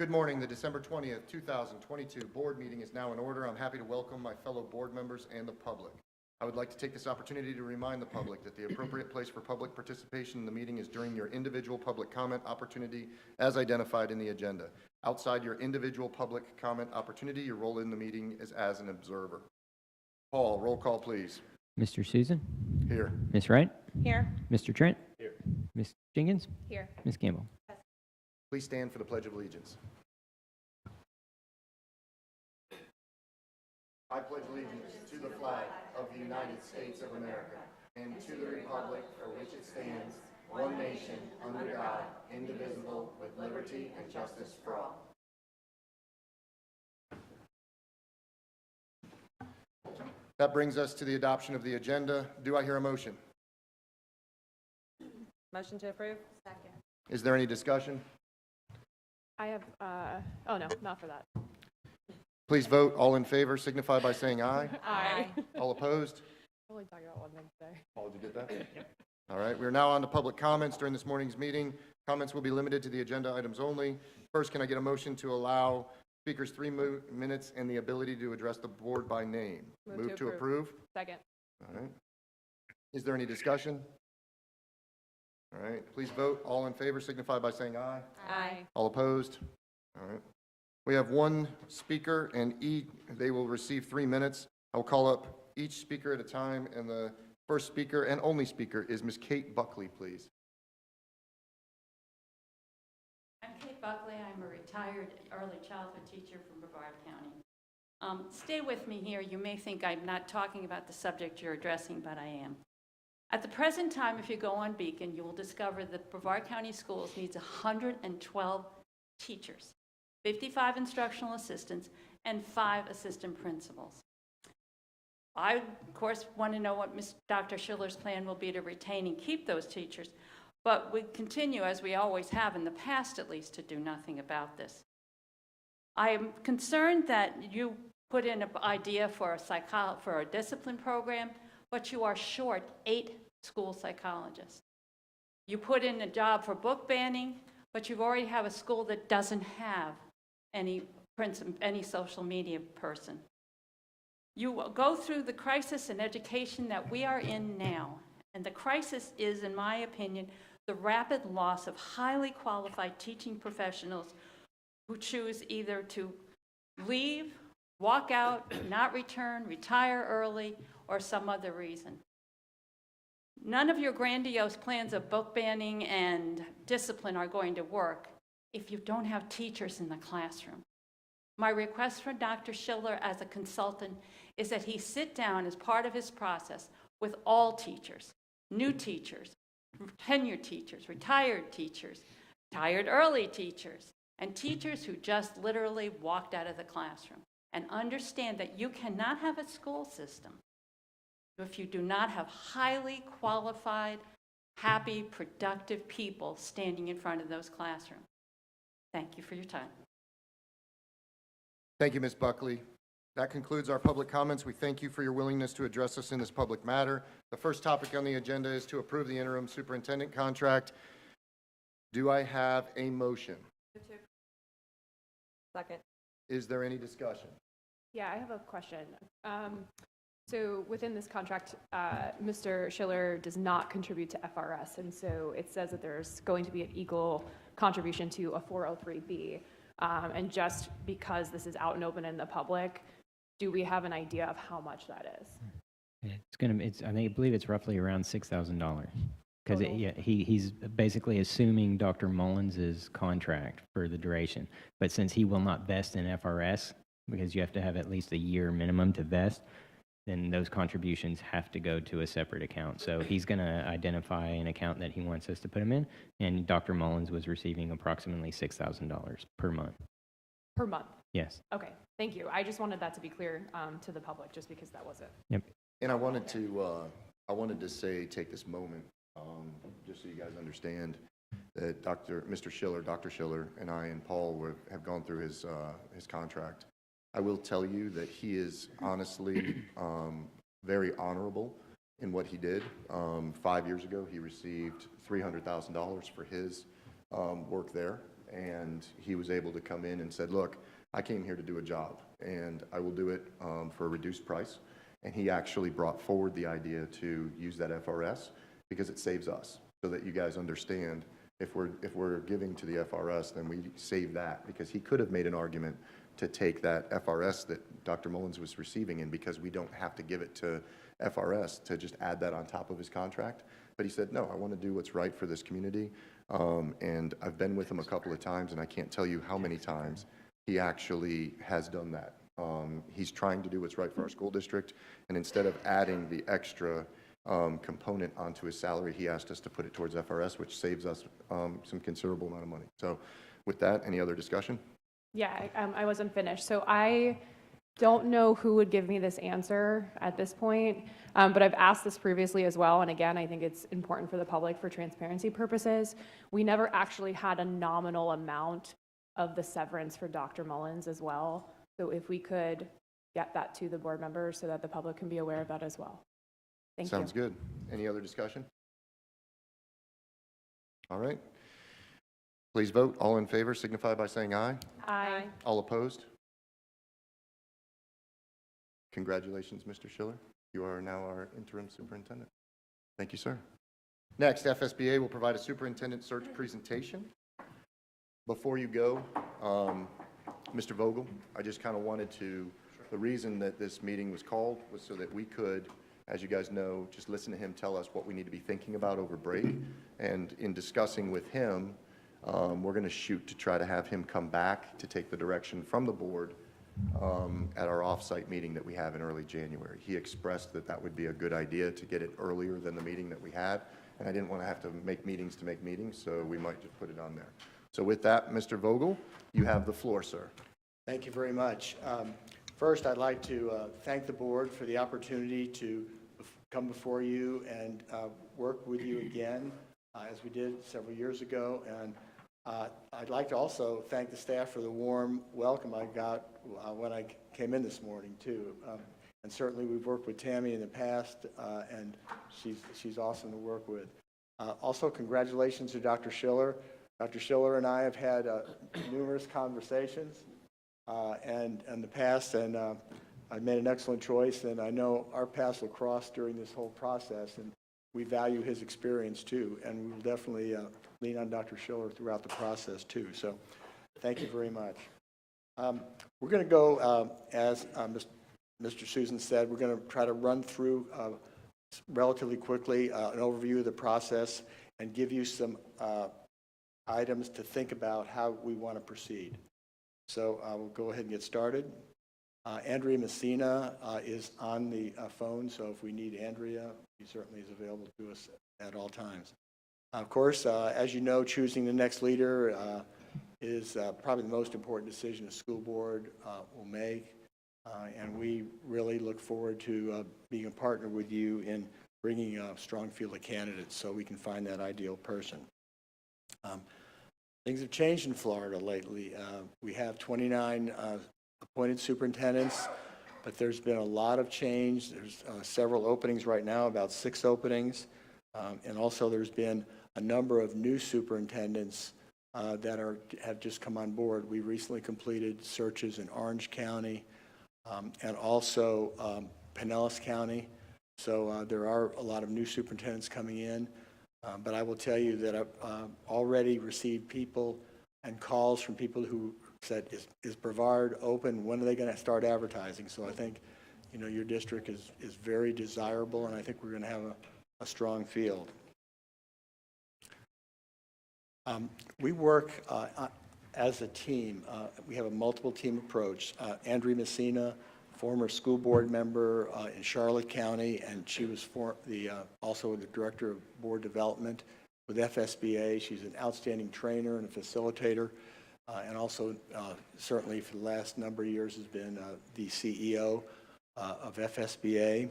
Good morning. The December 20th, 2022 board meeting is now in order. I'm happy to welcome my fellow board members and the public. I would like to take this opportunity to remind the public that the appropriate place for public participation in the meeting is during your individual public comment opportunity as identified in the agenda. Outside your individual public comment opportunity, your role in the meeting is as an observer. Paul, roll call, please. Mr. Susan? Here. Ms. Wright? Here. Mr. Trent? Here. Ms. Jenkins? Here. Ms. Campbell? Please stand for the Pledge of Allegiance. I pledge allegiance to the flag of the United States of America and to the republic for which it stands, one nation, under God, indivisible, with liberty and justice for all. That brings us to the adoption of the agenda. Do I hear a motion? Motion to approve? Second. Is there any discussion? I have, oh no, not for that. Please vote. All in favor signify by saying aye. Aye. All opposed? We're only talking about one thing today. Paul, did you get that? Yep. All right, we're now on to public comments during this morning's meeting. Comments will be limited to the agenda items only. First, can I get a motion to allow speakers 3 minutes and the ability to address the board by name? Move to approve. Second. All right. Is there any discussion? All right, please vote. All in favor signify by saying aye. Aye. All opposed? All right. We have one speaker, and they will receive 3 minutes. I will call up each speaker at a time, and the first speaker and only speaker is Ms. Kate Buckley, please. I'm Kate Buckley. I'm a retired early childhood teacher from Brevard County. Stay with me here. You may think I'm not talking about the subject you're addressing, but I am. At the present time, if you go on Beacon, you will discover that Brevard County Schools needs 112 teachers. 55 instructional assistants, and 5 assistant principals. I, of course, want to know what Dr. Schiller's plan will be to retain and keep those teachers, but we continue, as we always have in the past at least, to do nothing about this. I am concerned that you put in an idea for a discipline program, but you are short 8 school psychologists. You put in a job for book banning, but you already have a school that doesn't have any social media person. You go through the crisis in education that we are in now, and the crisis is, in my opinion, the rapid loss of highly qualified teaching professionals who choose either to leave, walk out, not return, retire early, or some other reason. None of your grandiose plans of book banning and discipline are going to work if you don't have teachers in the classroom. My request for Dr. Schiller as a consultant is that he sit down as part of his process with all teachers, new teachers, tenured teachers, retired teachers, tired early teachers, and teachers who just literally walked out of the classroom, and understand that you cannot have a school system if you do not have highly qualified, happy, productive people standing in front of those classrooms. Thank you for your time. Thank you, Ms. Buckley. That concludes our public comments. We thank you for your willingness to address us in this public matter. The first topic on the agenda is to approve the interim superintendent contract. Do I have a motion? Second. Is there any discussion? Yeah, I have a question. So within this contract, Mr. Schiller does not contribute to FRS, and so it says that there's going to be an equal contribution to a 403B. And just because this is out and open in the public, do we have an idea of how much that is? I believe it's roughly around $6,000. Because Total? he's basically assuming Dr. Mullins' contract for the duration. But since he will not vest in FRS, because you have to have at least a year minimum to vest, then those contributions have to go to a separate account. So he's going to identify an account that he wants us to put him in, and Dr. Mullins was receiving approximately $6,000 per month. Per month? Yes. Okay, thank you. I just wanted that to be clear to the public, just because that wasn't. Yep. And I wanted to say, take this moment, just so you guys understand that Dr. Schiller, and I and Paul have gone through his contract. I will tell you that he is honestly very honorable in what he did. 5 years ago, he received $300,000 for his work there, and he was able to come in and said, look, I came here to do a job, and I will do it for a reduced price. And he actually brought forward the idea to use that FRS because it saves us, so that you guys understand if we're giving to the FRS, then we save that, because he could have made an argument to take that FRS that Dr. Mullins was receiving in, because we don't have to give it to FRS, to just add that on top of his contract. But he said, no, I want to do what's right for this community. And I've been with him a couple of times, and I can't tell you how many times he actually has done that. He's trying to do what's right for our school district, and instead of adding the extra component onto his salary, he asked us to put it towards FRS, which saves us some considerable amount of money. So with that, any other discussion? Yeah, I wasn't finished. So I don't know who would give me this answer at this point, but I've asked this previously as well. And again, I think it's important for the public for transparency purposes. We never actually had a nominal amount of the severance for Dr. Mullins as well. So if we could get that to the board members so that the public can be aware of that as well. Thank you. Sounds good. Any other discussion? All right. Please vote. All in favor signify by saying aye. Aye. All opposed? Congratulations, Mr. Schiller. You are now our interim superintendent. Thank you, sir. Next, FSBA will provide a superintendent search presentation. Before you go, Mr. Vogel, I just kind of wanted to, the reason that this meeting was called was so that we could, as you guys know, just listen to him tell us what we need to be thinking about over break. And in discussing with him, we're going to shoot to try to have him come back to take the direction from the board at our off-site meeting that we have in early January. He expressed that that would be a good idea to get it earlier than the meeting that we had, and I didn't want to have to make meetings, so we might just put it on there. So with that, Mr. Vogel, you have the floor, sir. Thank you very much. First, I'd like to thank the board for the opportunity to come before you and work with you again, as we did several years ago. And I'd like to also thank the staff for the warm welcome I got when I came in this morning, too. And certainly, we've worked with Tammy in the past, and she's awesome to work with. Also, congratulations to Dr. Schiller. Dr. Schiller and I have had numerous conversations in the past, and I've made an excellent choice, and I know our paths will cross during this whole process, and we value his experience, too, and we will definitely lean on Dr. Schiller throughout the process, too. So thank you very much. We're going to go, as Mr. Susan said, we're going to try to run through relatively quickly an overview of the process and give you some items to think about how we want to proceed. So we'll go ahead and get started. Andrea Messina is on the phone, so if we need Andrea, she certainly is available to us at all times. Of course, as you know, choosing the next leader is probably the most important decision a school board will make. And we really look forward to being a partner with you in bringing a strong field of candidates so we can find that ideal person. Things have changed in Florida lately. We have 29 appointed superintendents, but there's been a lot of change. There's several openings right now, about 6 openings. And also there's been a number of new superintendents that have just come on board. We recently completed searches in Orange County, and also Pinellas County. So there are a lot of new superintendents coming in. But I will tell you that I've already received people and calls from people who said, is Brevard open? When are they going to start advertising? So I think, your district is very desirable, and I think we're going to have a strong field. We work as a team. We have a multiple team approach. Andrea Messina, former school board member in Charlotte County, and she was also the director of board development with FSBA. She's an outstanding trainer and a facilitator, and also certainly for the last number of years has been the CEO of FSBA.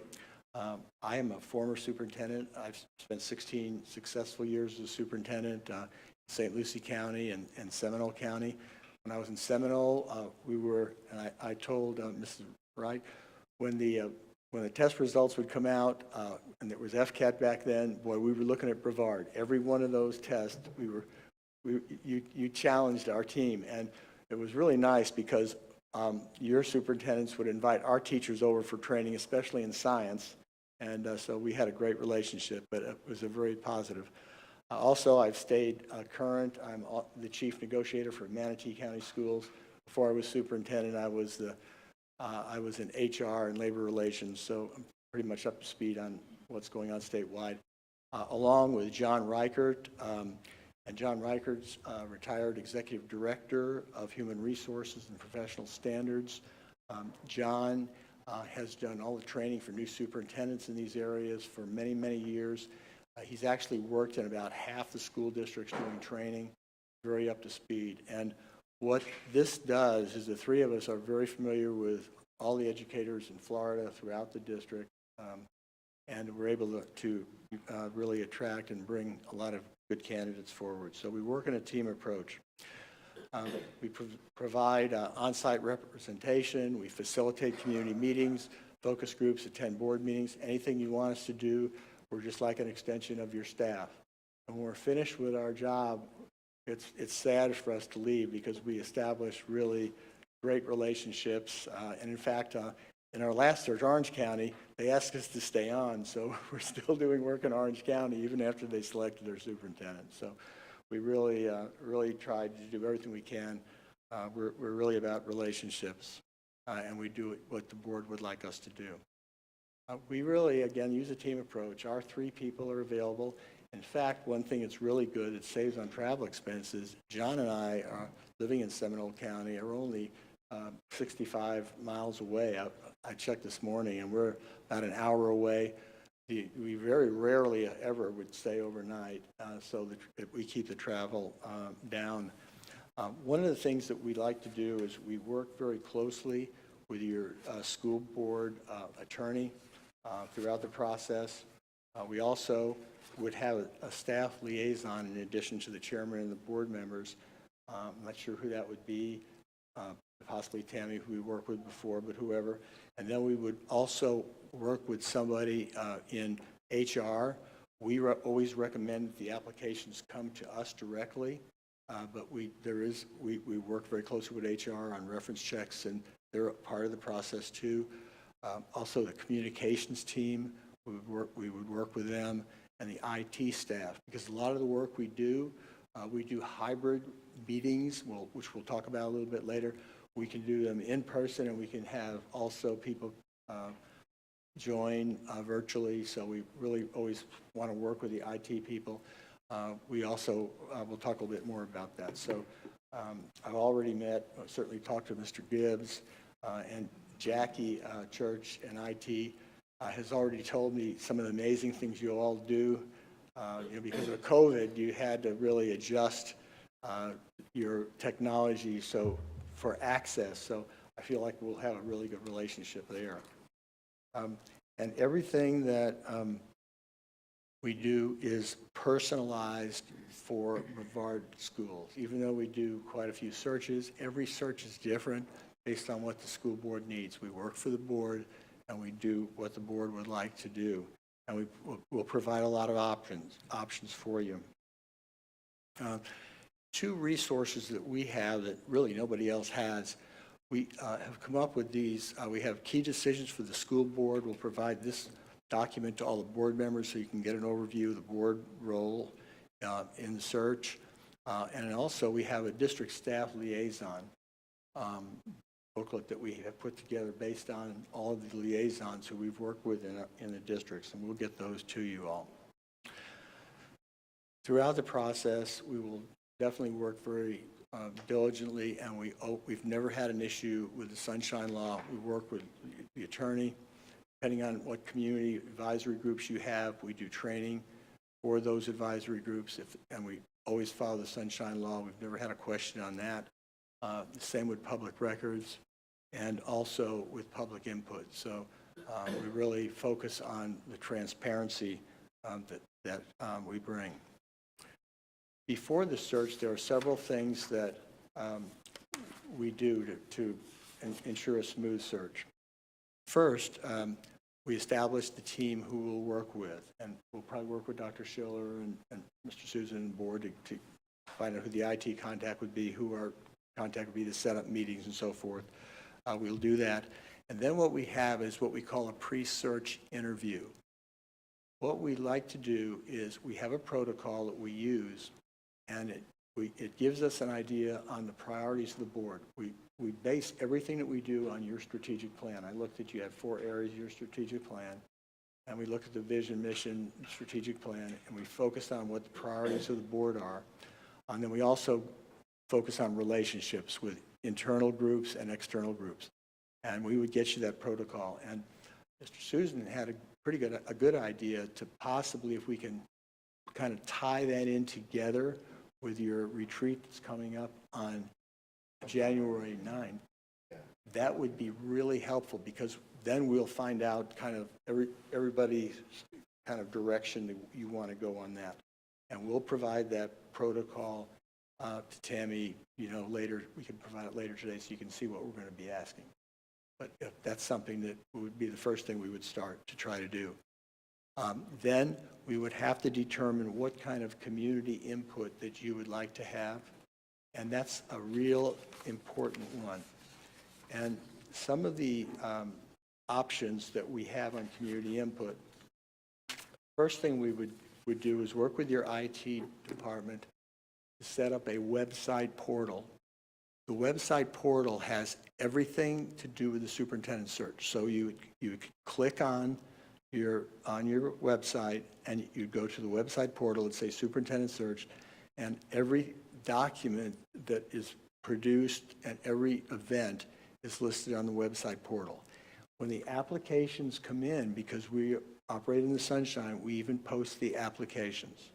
I am a former superintendent. I've spent 16 successful years as a superintendent in St. Lucie County and Seminole County. When I was in Seminole, and I told Mrs. Wright, when the test results would come out, and there was FCAT back then, boy, we were looking at Brevard. Every one of those tests, you challenged our team, and it was really nice because your superintendents would invite our teachers over for training, especially in science, and so we had a great relationship, but it was a very positive. Also, I've stayed current. I'm the chief negotiator for Manatee County Schools. Before I was superintendent, I was in HR and labor relations, so I'm pretty much up to speed on what's going on statewide. Along with John Reichert, and John Reichert's retired executive director of human resources and professional standards. John has done all the training for new superintendents in these areas for many, many years. He's actually worked in about half the school districts doing training, very up to speed. And what this does is the three of us are very familiar with all the educators in Florida throughout the district, and we're able to really attract and bring a lot of good candidates forward. So we work in a team approach. We provide on-site representation. We facilitate community meetings, focus groups, attend board meetings, anything you want us to do. We're just like an extension of your staff. And when we're finished with our job, it's sad for us to leave because we establish really great relationships. And in fact, in our last search, Orange County, they asked us to stay on. So we're still doing work in Orange County even after they selected their superintendent. So we really tried to do everything we can. We're really about relationships, and we do what the board would like us to do. We really, again, use a team approach. Our 3 people are available. In fact, one thing that's really good, it saves on travel expenses. John and I, living in Seminole County, are only 65 miles away. I checked this morning, and we're about an hour away. We very rarely ever would stay overnight, so that we keep the travel down. One of the things that we like to do is we work very closely with your school board attorney throughout the process. We also would have a staff liaison in addition to the chairman and the board members. I'm not sure who that would be, possibly Tammy, who we worked with before, but whoever. And then we would also work with somebody in HR. We always recommend that the applications come to us directly, but we work very closely with HR on reference checks, and they're part of the process too. Also, the communications team, we would work with them, and the IT staff, because a lot of the work we do hybrid meetings, which we'll talk about a little bit later. We can do them in person, and we can have also people join virtually, so we really always want to work with the IT people. We also will talk a little bit more about that. So I've already certainly talked to Mr. Gibbs, and Jackie Church in IT has already told me some of the amazing things you all do. Because of COVID, you had to really adjust your technology for access. So I feel like we'll have a really good relationship there. And everything that we do is personalized for Brevard schools. Even though we do quite a few searches, every search is different based on what the school board needs. We work for the board, and we do what the board would like to do. And we'll provide a lot of options for you. Two resources that we have that really nobody else has. We have come up with these. We have key decisions for the school board. We'll provide this document to all the board members so you can get an overview of the board role in the search. And also we have a district staff liaison booklet that we have put together based on all of the liaisons who we've worked with in the districts, and we'll get those to you all. Throughout the process, we will definitely work very diligently, and we've never had an issue with the Sunshine Law. We work with the attorney. Depending on what community advisory groups you have, we do training for those advisory groups, and we always follow the Sunshine Law. We've never had a question on that. The same with public records and also with public input. So we really focus on the transparency that we bring. Before the search, there are several things that we do to ensure a smooth search. First, we establish the team who we'll work with, and we'll probably work with Dr. Schiller and Mr. Susan and the board to find out who the IT contact would be, who our contact would be to set up meetings and so forth. We'll do that. And then what we have is what we call a pre-search interview. What we like to do is we have a protocol that we use, and it gives us an idea on the priorities of the board. We base everything that we do on your strategic plan. I looked at, you have 4 areas of your strategic plan, and we look at the vision, mission, strategic plan, and we focus on what the priorities of the board are. And then we also focus on relationships with internal groups and external groups. And we would get you that protocol. And Mr. Susan had a good idea to possibly, if we can kind of tie that in together with your retreat that's coming up on January 9th, that would be really helpful, because then we'll find out kind of everybody's kind of direction that you want to go on that. And we'll provide that protocol to Tammy, later. We can provide it later today so you can see what we're going to be asking. But if that's something that would be the first thing we would start to try to do. Then we would have to determine what kind of community input that you would like to have. And that's a real important one. And some of the options that we have on community input, first thing we would do is work with your IT department to set up a website portal. The website portal has everything to do with the superintendent search. So you click on your website, and you go to the website portal and say superintendent search, and every document that is produced and every event is listed on the website portal. When the applications come in, because we operate in the Sunshine, we even post the applications.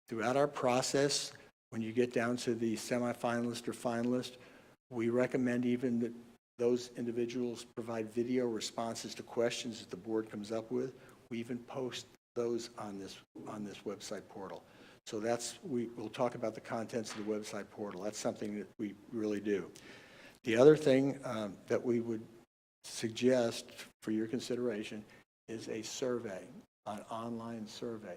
Throughout our process, when you get down to the semifinalist or finalist, we recommend even that those individuals provide video responses to questions that the board comes up with. We even post those on this website portal. So we'll talk about the contents of the website portal. That's something that we really do. The other thing that we would suggest for your consideration is a survey, an online survey.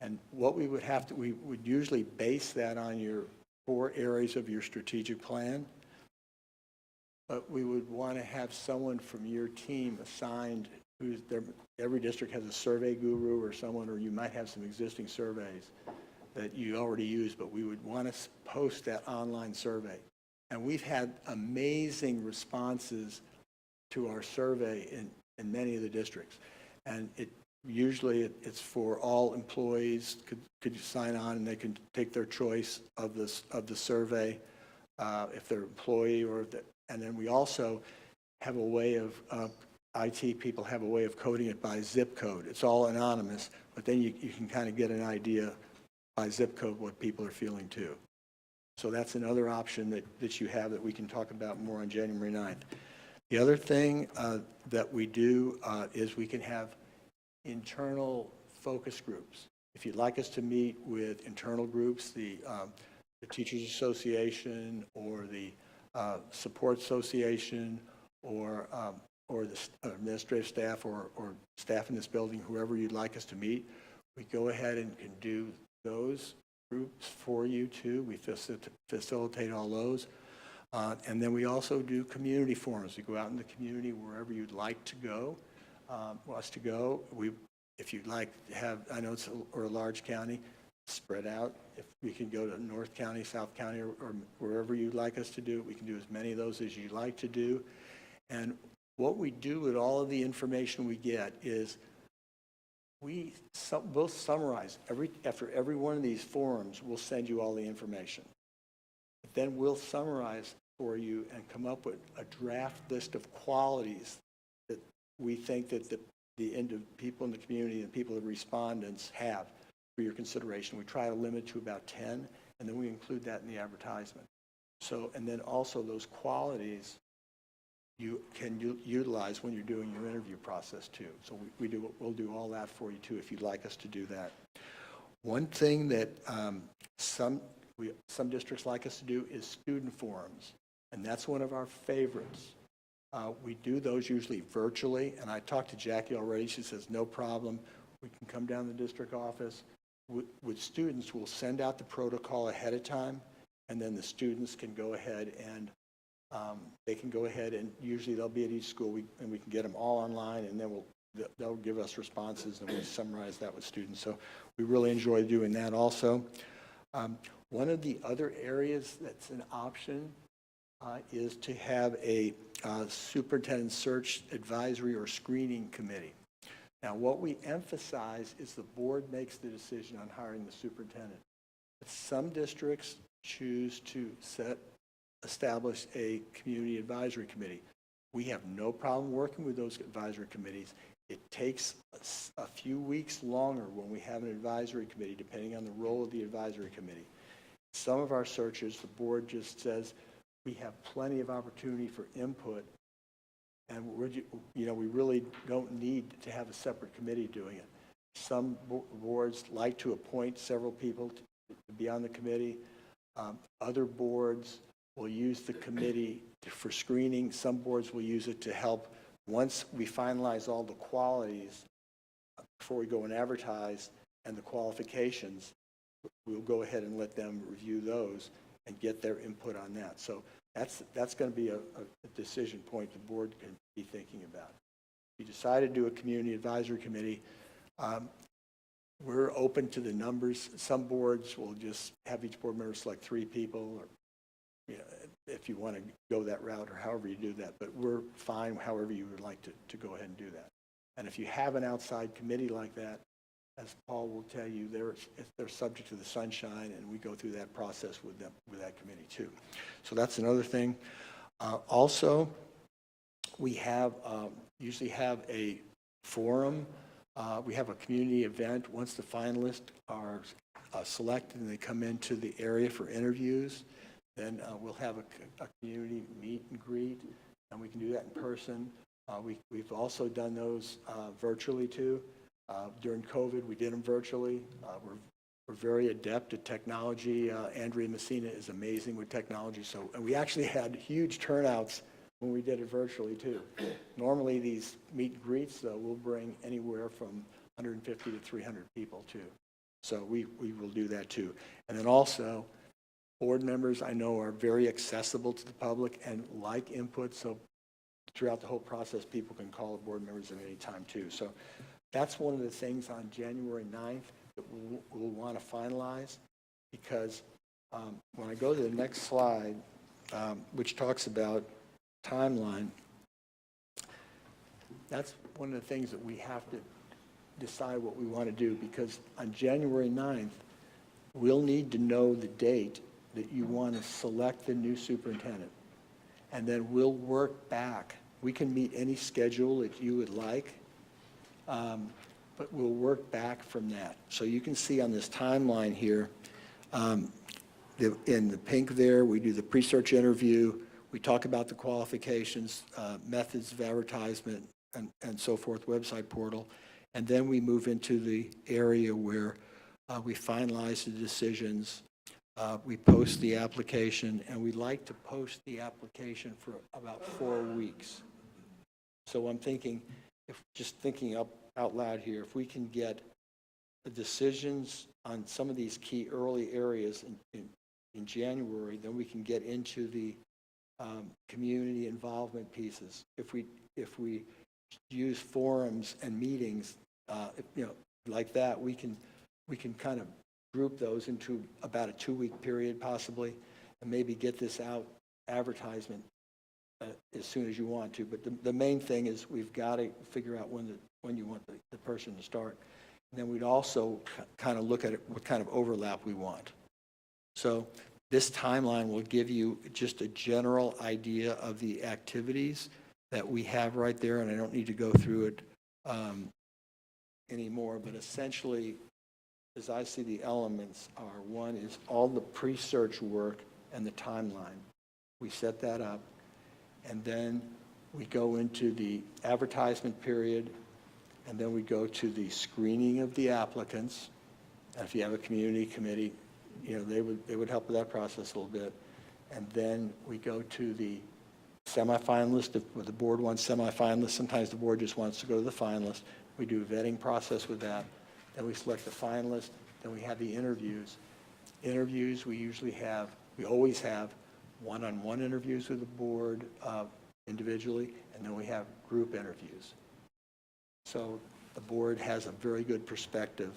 And what we would usually base that on your 4 areas of your strategic plan, but we would want to have someone from your team assigned every district has a survey guru or someone, or you might have some existing surveys that you already use, but we would want to post that online survey. And we've had amazing responses to our survey in many of the districts. And usually it's for all employees could sign on, and they can take their choice of the survey if they're employee and then we also have a way of IT people have a way of coding it by zip code. It's all anonymous, but then you can kind of get an idea by zip code what people are feeling too. So that's another option that you have that we can talk about more on January 9th. The other thing that we do is we can have internal focus groups. If you'd like us to meet with internal groups, the Teachers Association or the Support Association or the administrative staff or staff in this building, whoever you'd like us to meet, we go ahead and can do those groups for you too. We facilitate all those. And then we also do community forums. We go out in the community wherever you'd like to go, us to go. If you'd like to have, I know it's a large county, spread out. If we can go to North County, South County, or wherever you'd like us to do, we can do as many of those as you'd like to do. And what we do with all of the information we get is we'll summarize. After every one of these forums, we'll send you all the information. But then we'll summarize for you and come up with a draft list of qualities that we think that the people in the community and people, the respondents, have for your consideration. We try to limit to about 10, and then we include that in the advertisement. So, and then also those qualities you can utilize when you're doing your interview process too. So we'll do all that for you too if you'd like us to do that. One thing that some districts like us to do is student forums, and that's one of our favorites. We do those usually virtually, and I talked to Jackie already. She says, no problem. We can come down to the district office. With students, we'll send out the protocol ahead of time, and then the students can go ahead and they can go ahead and usually they'll be at each school, and we can get them all online, and then they'll give us responses, and we summarize that with students. So we really enjoy doing that also. One of the other areas that's an option is to have a superintendent search advisory or screening committee. Now, what we emphasize is the board makes the decision on hiring the superintendent. But some districts choose to establish a community advisory committee. We have no problem working with those advisory committees. It takes a few weeks longer when we have an advisory committee, depending on the role of the advisory committee. Some of our searches, the board just says, we have plenty of opportunity for input, and we really don't need to have a separate committee doing it. Some boards like to appoint several people to be on the committee. Other boards will use the committee for screening. Some boards will use it to help. Once we finalize all the qualities before we go and advertise and the qualifications, we'll go ahead and let them review those and get their input on that. So that's going to be a decision point the board can be thinking about. If you decide to do a community advisory committee, we're open to the numbers. Some boards will just have each board member select 3 people, or if you want to go that route, or however you do that. But we're fine however you would like to go ahead and do that. And if you have an outside committee like that, as Paul will tell you, they're subject to the sunshine, and we go through that process with that committee too. So that's another thing. Also, we usually have a forum. We have a community event once the finalists are selected and they come into the area for interviews, then we'll have a community meet and greet, and we can do that in person. We've also done those virtually too. During COVID, we did them virtually. We're very adept at technology. Andrea Messina is amazing with technology. And we actually had huge turnouts when we did it virtually too. Normally these meet and greets, though, will bring anywhere from 150 to 300 people too. So we will do that too. And then also, board members I know are very accessible to the public and like input. So throughout the whole process, people can call the board members at any time too. So that's one of the things on January 9th that we'll want to finalize, because when I go to the next slide, which talks about timeline, that's one of the things that we have to decide what we want to do, because on January 9th, we'll need to know the date that you want to select the new superintendent. And then we'll work back. We can meet any schedule that you would like, but we'll work back from that. So you can see on this timeline here, in the pink there, we do the pre-search interview, we talk about the qualifications, methods of advertisement, and so forth, website portal, and then we move into the area where we finalize the decisions, we post the application, and we like to post the application for about 4 weeks. So I'm thinking, just thinking out loud here, if we can get the decisions on some of these key early areas in January, then we can get into the community involvement pieces. If we use forums and meetings, like that, we can kind of group those into about a 2-week period possibly, and maybe get this out advertisement as soon as you want to. But the main thing is we've got to figure out when you want the person to start. And then we'd also kind of look at what kind of overlap we want. So this timeline will give you just a general idea of the activities that we have right there, and I don't need to go through it anymore, but essentially, as I see the elements are, one is all the pre-search work and the timeline. We set that up, and then we go into the advertisement period, and then we go to the screening of the applicants. And if you have a community committee, they would help with that process a little bit. And then we go to the semifinalist. If the board wants semifinalists, sometimes the board just wants to go to the finalist. We do a vetting process with that. Then we select the finalist. Then we have the interviews. Interviews, we always have one-on-one interviews with the board individually, and then we have group interviews. So the board has a very good perspective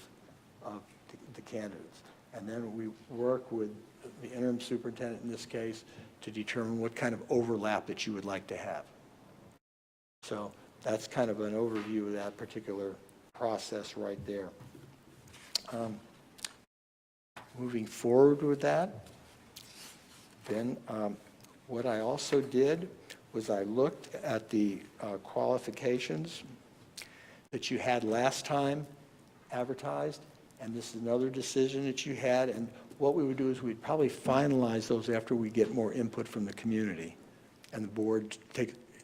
of the candidates. And then we work with the interim superintendent in this case to determine what kind of overlap that you would like to have. So that's kind of an overview of that particular process right there. Moving forward with that, then what I also did was I looked at the qualifications that you had last time advertised, and this is another decision that you had, and what we would do is we'd probably finalize those after we get more input from the community and the board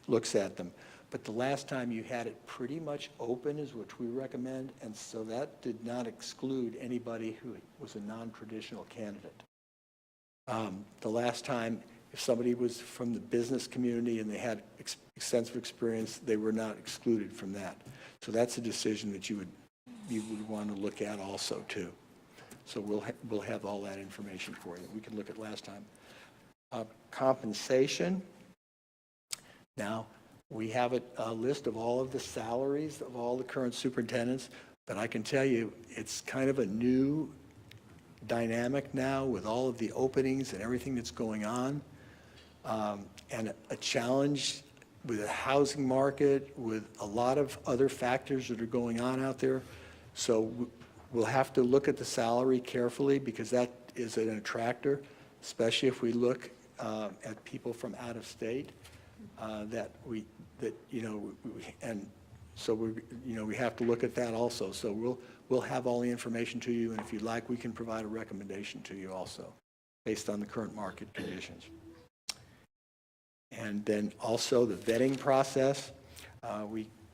looks at them. But the last time you had it pretty much open is what we recommend, and so that did not exclude anybody who was a non-traditional candidate. The last time, if somebody was from the business community and they had extensive experience, they were not excluded from that. So that's a decision that you would want to look at also too. So we'll have all that information for you. We can look at last time. Compensation. Now, we have a list of all of the salaries of all the current superintendents, but I can tell you it's kind of a new dynamic now with all of the openings and everything that's going on, and a challenge with the housing market, with a lot of other factors that are going on out there. So we'll have to look at the salary carefully, because that is an attractor, especially if we look at people from out of state, and So we have to look at that also. So we'll have all the information to you, and if you'd like, we can provide a recommendation to you also, based on the current market conditions. And then also the vetting process.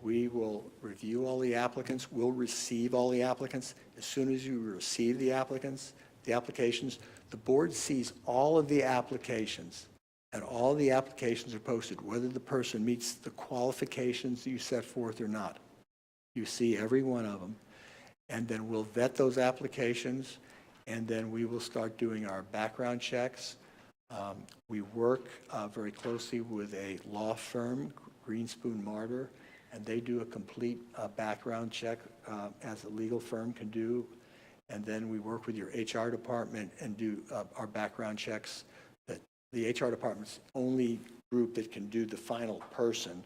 We will review all the applicants. We'll receive all the applicants. As soon as you receive the applications, the board sees all of the applications, and all the applications are posted, whether the person meets the qualifications you set forth or not. You see every one of them. And then we'll vet those applications, and then we will start doing our background checks. We work very closely with a law firm, Greenspoon Martyr, and they do a complete background check as a legal firm can do. And then we work with your HR department and do our background checks. That the HR department's the only group that can do the final person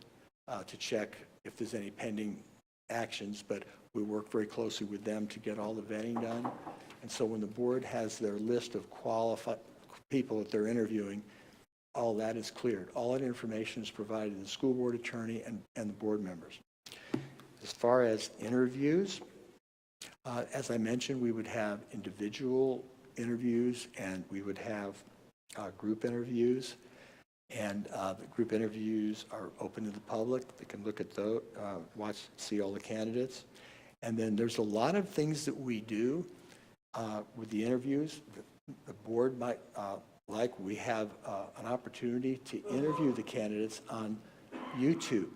to check if there's any pending actions, but we work very closely with them to get all the vetting done. And so when the board has their list of qualified people that they're interviewing, all that is cleared. All that information is provided to the school board attorney and the board members. As far as interviews, as I mentioned, we would have individual interviews and we would have group interviews. And the group interviews are open to the public. They can look at those, see all the candidates. And then there's a lot of things that we do with the interviews. The board might we have an opportunity to interview the candidates on YouTube.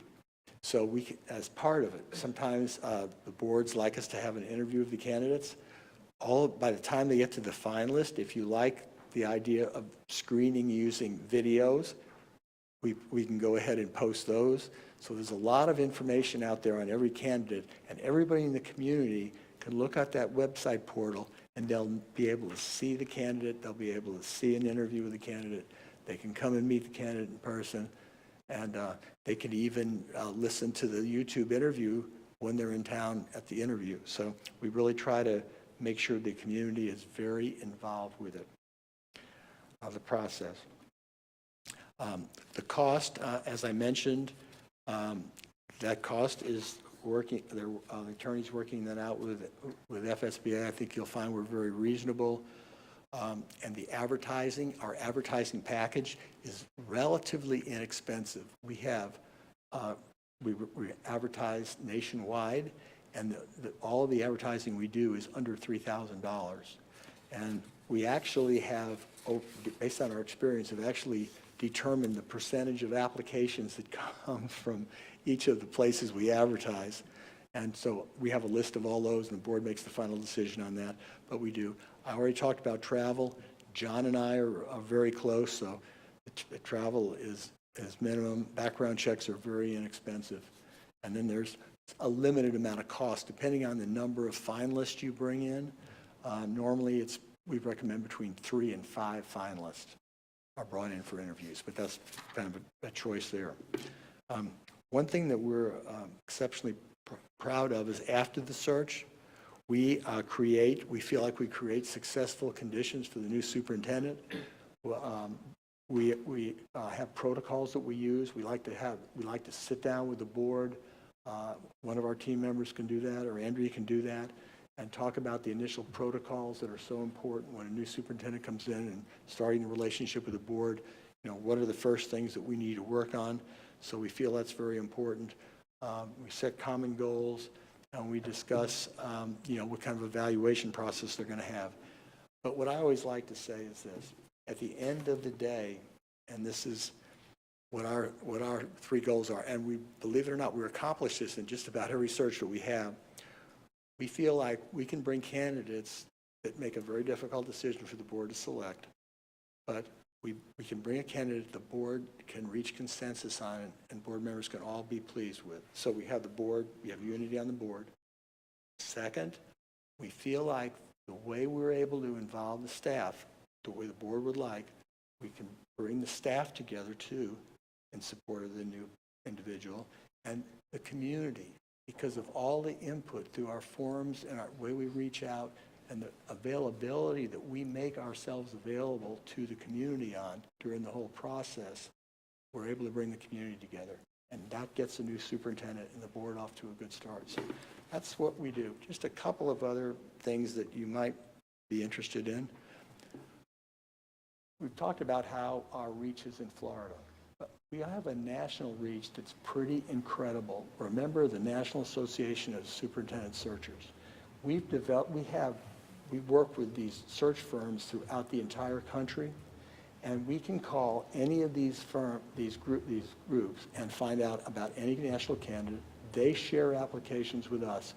So we can, as part of it, sometimes the boards like us to have an interview of the candidates. By the time they get to the finalist, if you like the idea of screening using videos, we can go ahead and post those. So there's a lot of information out there on every candidate, and everybody in the community can look at that website portal and they'll be able to see the candidate, they'll be able to see an interview with the candidate, they can come and meet the candidate in person, and they can even listen to the YouTube interview when they're in town at the interview. So we really try to make sure the community is very involved with it, the process. The cost, as I mentioned, that cost is working, the attorney's working that out with FSBA. I think you'll find we're very reasonable. And the advertising, our advertising package is relatively inexpensive. We have, we advertise nationwide, and all of the advertising we do is under $3,000. And we actually have, based on our experience, have actually determined the percentage of applications that come from each of the places we advertise. And so we have a list of all those, and the board makes the final decision on that, but we do. I already talked about travel. John and I are very close, so the travel is minimum. Background checks are very inexpensive. And then there's a limited amount of cost, depending on the number of finalists you bring in. Normally, we recommend between 3 and 5 finalists are brought in for interviews, but that's kind of a choice there. One thing that we're exceptionally proud of is after the search, we feel like we create successful conditions for the new superintendent. We have protocols that we use. We like to sit down with the board. One of our team members can do that, or Andrea can do that, and talk about the initial protocols that are so important when a new superintendent comes in and starting the relationship with the board. You know, what are the first things that we need to work on? So we feel that's very important. We set common goals, and we discuss, what kind of evaluation process they're going to have. But what I always like to say is this: at the end of the day, and this is what our 3 goals are, and we, believe it or not, we accomplish this in just about every search that we have. We feel like we can bring candidates that make a very difficult decision for the board to select, but we can bring a candidate the board can reach consensus on, and board members can all be pleased with. So we have unity on the board. Second, we feel like the way we're able to involve the staff, the way the board would like, we can bring the staff together too in support of the new individual, and the community, because of all the input through our forums and our way we reach out and the availability that we make ourselves available to the community on during the whole process, we're able to bring the community together. and that gets the new superintendent and the board off to a good start. So that's what we do. Just a couple of other things that you might be interested in. We've talked about how our reach is in Florida. But we have a national reach that's pretty incredible. We're a member of the National Association of Superintendent Searchers. We work with these search firms throughout the entire country, and we can call any of these groups and find out about any national candidate. They share applications with us.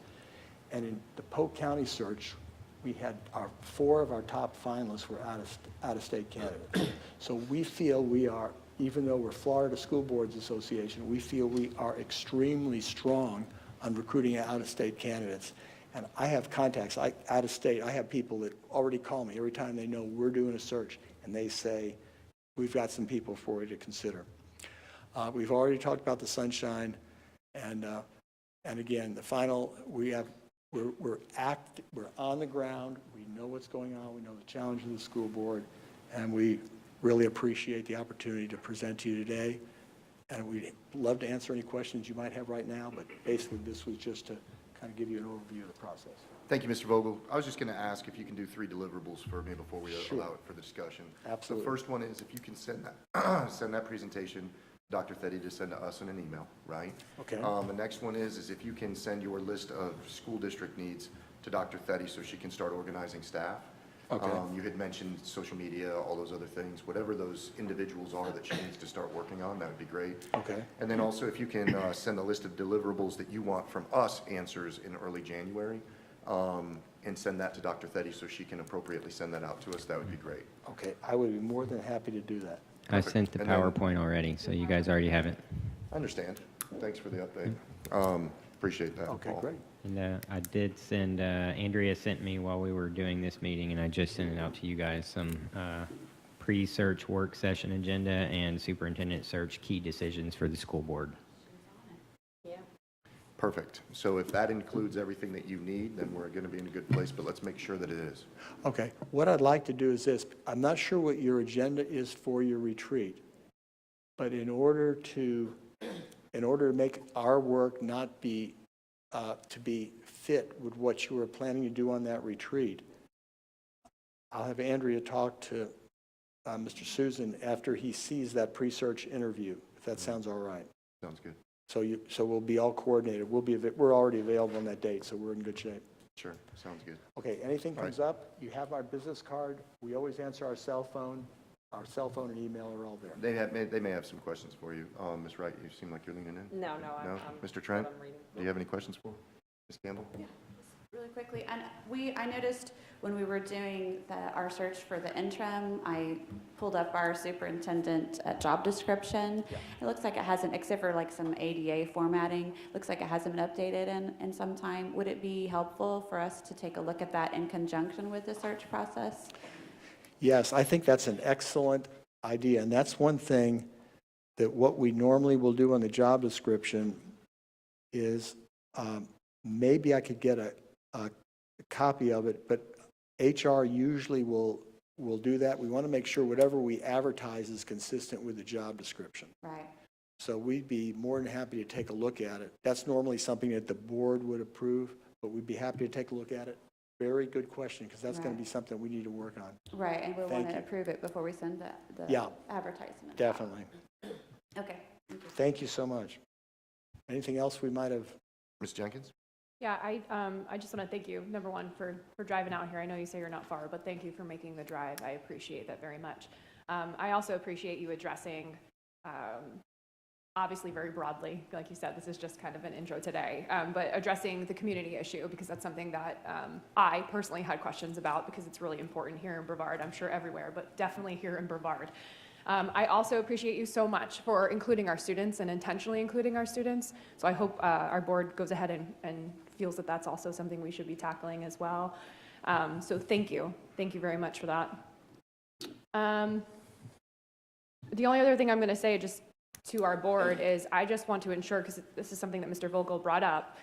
And in the Polk County search, we had 4 of our top finalists were out-of-state candidates. So we feel we are, even though we're Florida School Boards Association, we feel we are extremely strong on recruiting out-of-state candidates. And I have contacts out of state. I have people that already call me every time they know we're doing a search, and they say, we've got some people for you to consider. We've already talked about the sunshine, and again, the final, we're on the ground. We know what's going on. We know the challenge of the school board, and we really appreciate the opportunity to present to you today. And we'd love to answer any questions you might have right now, but basically this was just to kind of give you an overview of the process. Thank you, Mr. Vogel. I was just going to ask if you can do 3 deliverables for me before we allow it for the discussion. Absolutely. The first one is if you can send that presentation, Dr. Theddy, to send to us in an email, right? Okay. The next one is if you can send your list of school district needs to Dr. Theddy so she can start organizing staff. Okay. You had mentioned social media, all those other things. Whatever those individuals are that she needs to start working on, that would be great. Okay. And then also if you can send a list of deliverables that you want from us answers in early January, and send that to Dr. Theddy so she can appropriately send that out to us, that would be great. Okay, I would be more than happy to do that. I sent the And then- PowerPoint already, so you guys already have it. I understand. Thanks for the update. Appreciate that, Okay, Paul. great. And I did send, Andrea sent me while we were doing this meeting, and I just sent it out to you guys, some pre-search work session agenda and superintendent search key decisions for the school board. Perfect. So if that includes everything that you need, then we're going to be in a good place, but let's make sure that it is. Okay, what I'd like to do is this. I'm not sure what your agenda is for your retreat, but in order to make our work not be, to be fit with what you were planning to do on that retreat, I'll have Andrea talk to Mr. Susan after he sees that pre-search interview, if that sounds all right. Sounds good. So we'll be all coordinated. We're already available on that date, so we're in good shape. Sure, sounds good. Okay, anything All right. comes up, you have our business card. We always answer our cell phone. Our cell phone and email are all there. They may have some questions for you. Ms. Wright, you seem like you're leaning in. No, No? I'm Mr. Trent, I'm reading. do you have any questions for Ms. Campbell? Yeah, just really quickly, and I noticed when we were doing our search for the interim, I pulled up our superintendent job description. Yeah. It looks like it hasn't, except for like some ADA formatting, looks like it hasn't been updated in some time. Would it be helpful for us to take a look at that in conjunction with the search process? Yes, I think that's an excellent idea, and that's one thing that what we normally will do on the job description is maybe I could get a copy of it, but HR usually will do that. We want to make sure whatever we advertise is consistent with the job description. Right. So we'd be more than happy to take a look at it. That's normally something that the board would approve, but we'd be happy to take a look at it. Very good question, because that's going to be something we need to work on. Right, and we Thank want to you. approve it before we send the Yeah. advertisement. Definitely. Okay. Thank you so much. Anything else we might have? Ms. Jenkins? Yeah, I just want to thank you, number one, for driving out here. I know you say you're not far, but thank you for making the drive. I appreciate that very much. I also appreciate you addressing, obviously very broadly, like you said, this is just kind of an intro today, but addressing the community issue, because that's something that I personally had questions about, because it's really important here in Brevard, I'm sure everywhere, but definitely here in Brevard. I also appreciate you so much for including our students and intentionally including our students. So I hope our board goes ahead and feels that that's also something we should be tackling as well. So thank you. Thank you very much for that. The only other thing I'm going to say just to our board is I just want to ensure, because this is something that Mr. Vogel brought up,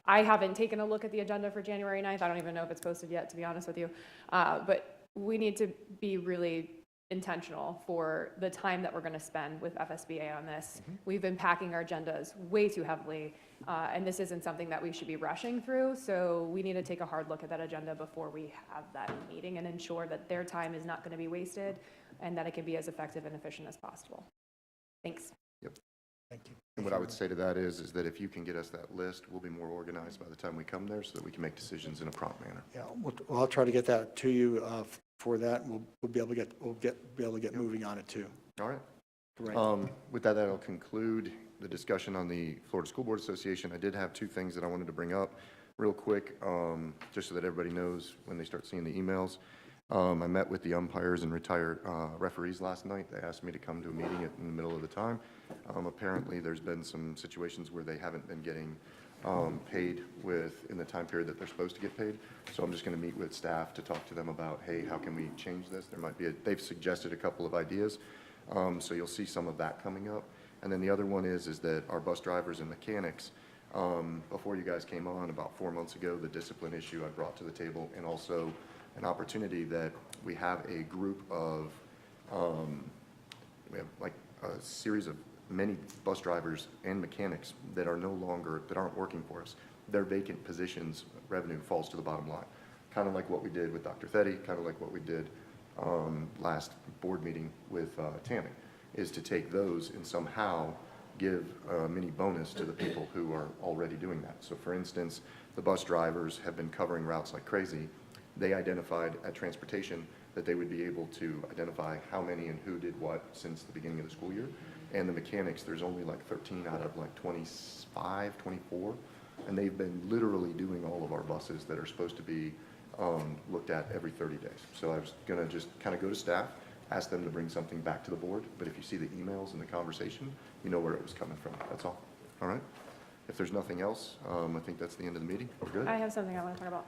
I haven't taken a look at the agenda for January 9th. I don't even know if it's posted yet, to be honest with you. But we need to be really intentional for the time that we're going to spend with FSBA on this. We've been packing our agendas way too heavily, and this isn't something that we should be rushing through, so we need to take a hard look at that agenda before we have that meeting and ensure that their time is not going to be wasted and that it can be as effective and efficient as possible. Thanks. Yep. Thank you. And what I would say to that is that if you can get us that list, we'll be more organized by the time we come there so that we can make decisions in a prompt manner. Yeah, I'll try to get that to you for that, and we'll be able to get moving on it too. All right. Great. With that, that'll conclude the discussion on the Florida School Board Association. I did have two things that I wanted to bring up real quick, just so that everybody knows when they start seeing the emails. I met with the umpires and retired referees last night. They asked me to come to a meeting in the middle of the time. Apparently, there's been some situations where they haven't been getting paid in the time period that they're supposed to get paid. So I'm just going to meet with staff to talk to them about, hey, how can we change this? There might be they've suggested a couple of ideas. So you'll see some of that coming up. And then the other one is that our bus drivers and mechanics, before you guys came on about 4 months ago, the discipline issue I brought to the table, and also an opportunity that we have a group of, we have like a series of many bus drivers and mechanics that aren't working for us. Their vacant positions, revenue falls to the bottom line. Kind of like what we did with Dr. Thetty, kind of like what we did last board meeting with Tammy, is to take those and somehow give a mini bonus to the people who are already doing that. So for instance, the bus drivers have been covering routes like crazy. They identified at transportation that they would be able to identify how many and who did what since the beginning of the school year. And the mechanics, there's only like 13 out of like 25, 24. And they've been literally doing all of our buses that are supposed to be looked at every 30 days. So I was going to just kind of go to staff, ask them to bring something back to the board. But if you see the emails and the conversation, you know where it was coming from. That's all. All right? If there's nothing else, I think that's the end of the meeting. We're good? I have something I want to talk about.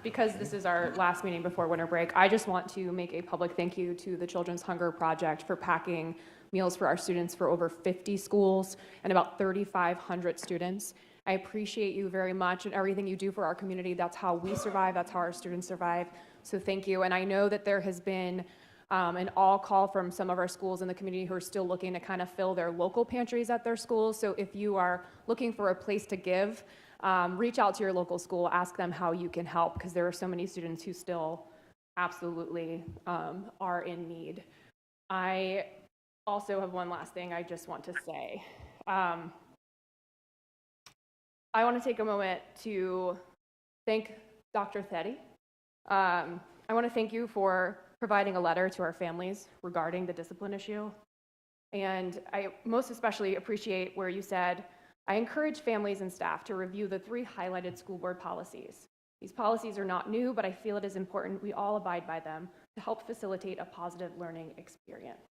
Because this is our last meeting before winter break, I just want to make a public thank you to the Children's Hunger Project for packing meals for our students for over 50 schools and about 3,500 students. I appreciate you very much and everything you do for our community. That's how we survive. That's how our students survive. So thank you. And I know that there has been an all call from some of our schools in the community who are still looking to kind of fill their local pantries at their schools. So if you are looking for a place to give, reach out to your local school, ask them how you can help, because there are so many students who still absolutely are in need. I also have one last thing I just want to say. I want to take a moment to thank Dr. Thetty. I want to thank you for providing a letter to our families regarding the discipline issue. And I most especially appreciate where you said, I encourage families and staff to review the 3 highlighted school board policies. These policies are not new, but I feel it is important we all abide by them to help facilitate a positive learning experience.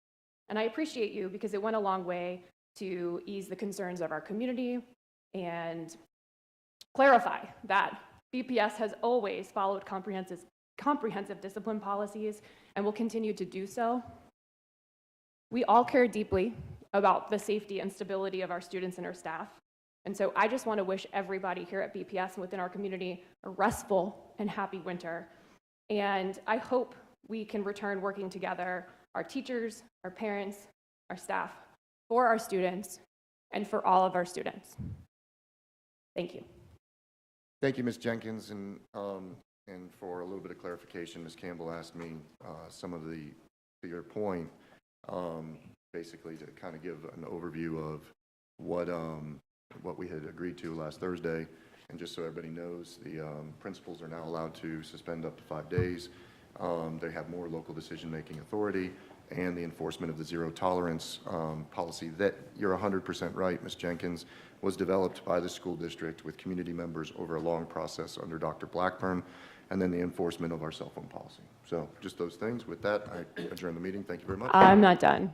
And I appreciate you because it went a long way to ease the concerns of our community and clarify that BPS has always followed comprehensive discipline policies and will continue to do so. We all care deeply about the safety and stability of our students and our staff. And so I just want to wish everybody here at BPS and within our community a restful and happy winter. And I hope we can return working together, our teachers, our parents, our staff, for our students, and for all of our students. Thank you. Thank you, Ms. Jenkins. And for a little bit of clarification, Ms. Campbell asked me some of to your point, basically to kind of give an overview of what we had agreed to last Thursday. And just so everybody knows, the principals are now allowed to suspend up to 5 days. They have more local decision-making authority, and the enforcement of the zero tolerance policy that you're 100% right, Ms. Jenkins, was developed by the school district with community members over a long process under Dr. Blackburn, and then the enforcement of our cell phone policy. So just those things. With that, I adjourn the meeting. Thank you very much. I'm not done.